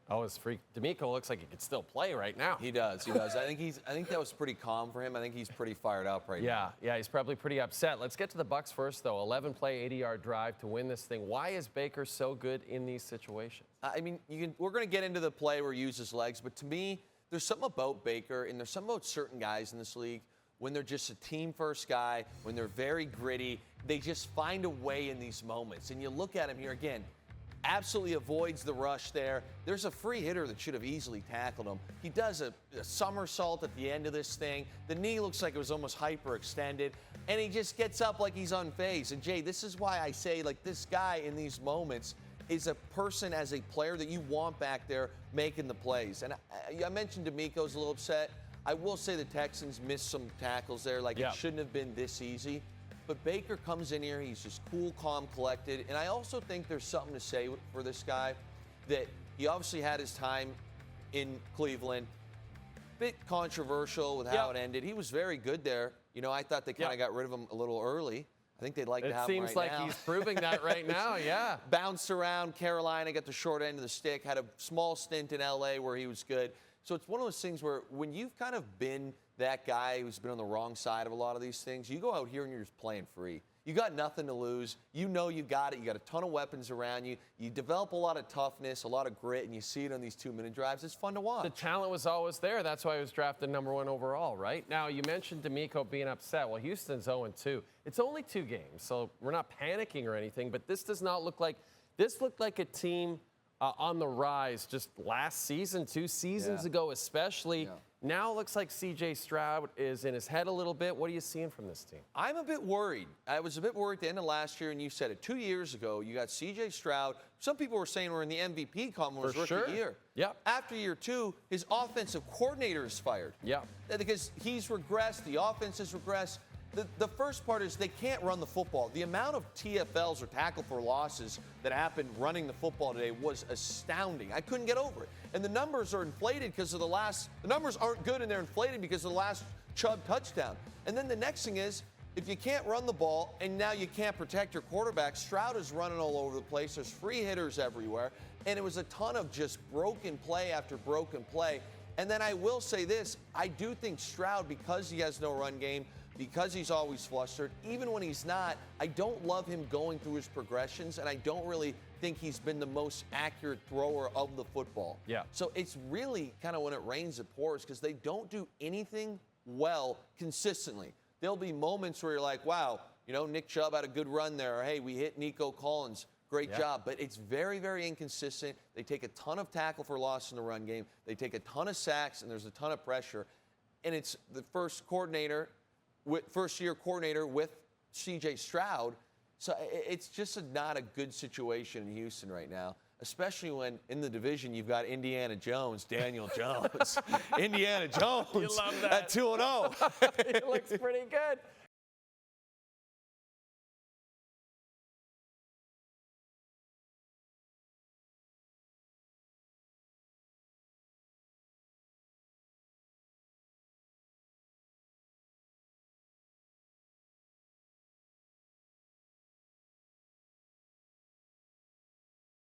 Oh, his freak. D'Amico looks like he could still play right now. He does. I think that was pretty calm for him. I think he's pretty fired up right now. Yeah, he's probably pretty upset. Let's get to the Bucs first, though. 11-play, 80-yard drive to win this thing. Why is Baker so good in these situations? I mean, we're going to get into the play where he uses legs, but to me, there's something about Baker, and there's something about certain guys in this league when they're just a team-first guy, when they're very gritty, they just find a way in these moments. And you look at him here again. Absolutely avoids the rush there. There's a free hitter that should have easily tackled him. He does a somersault at the end of this thing. The knee looks like it was almost hyperextended, and he just gets up like he's unfazed. And, Jay, this is why I say, like, this guy in these moments is a person as a player that you want back there making the plays. And I mentioned D'Amico's a little upset. I will say the Texans missed some tackles there. Like, it shouldn't have been this easy. But Baker comes in here, he's just cool, calm, collected. And I also think there's something to say for this guy that he obviously had his time in Cleveland. Bit controversial with how it ended. He was very good there. You know, I thought they kind of got rid of him a little early. I think they'd like to have him right now. It seems like he's proving that right now, yeah. Bounced around Carolina, got the short end of the stick, had a small stint in L.A. where he was good. So it's one of those things where when you've kind of been that guy who's been on the wrong side of a lot of these things, you go out here and you're just playing free. You got nothing to lose. You know you got it. You got a ton of weapons around you. You develop a lot of toughness, a lot of grit, and you see it on these 2-minute drives. It's fun to watch. The talent was always there. That's why he was drafted #1 overall, right? Now, you mentioned D'Amico being upset. Well, Houston's 0-2. It's only 2 games, so we're not panicking or anything, but this does not look like – this looked like a team on the rise just last season, 2 seasons ago especially. Yeah. Now it looks like C.J. Stroud is in his head a little bit. What are you seeing from this team? I'm a bit worried. I was a bit worried at the end of last year, and you said it. 2 years ago, you got C.J. Stroud. Some people were saying we're in the MVP conference rookie year. Yep. After year 2, his offensive coordinator is fired. Yeah. Because he's regressed. The offense has regressed. The first part is they can't run the football. The amount of TFLs or tackle for losses that happened running the football today was astounding. I couldn't get over it. And the numbers are inflated because of the numbers aren't good and they're inflated because of the last Chubb touchdown. And then the next thing is, if you can't run the ball and now you can't protect your quarterback, Stroud is running all over the place. There's free hitters everywhere. And it was a ton of just broken play after broken play. And then I will say this, I do think Stroud, because he has no run game, because he's always flustered, even when he's not, I don't love him going through his progressions, and I don't really think he's been the most accurate thrower of the football. Yeah. So it's really kind of when it rains, it pours, because they don't do anything well consistently. There'll be moments where you're like, wow, you know, Nick Chubb had a good run there, or hey, we hit Nico Collins. Great job. But it's very, very inconsistent. They take a ton of tackle for loss in the run game. They take a ton of sacks, and there's a ton of pressure. And it's the first year coordinator with C.J. Stroud. So it's just not a good situation in Houston right now, especially when in the division you've got Indiana Jones, Daniel Jones. Indiana Jones You love that. at 2-0. He looks pretty good.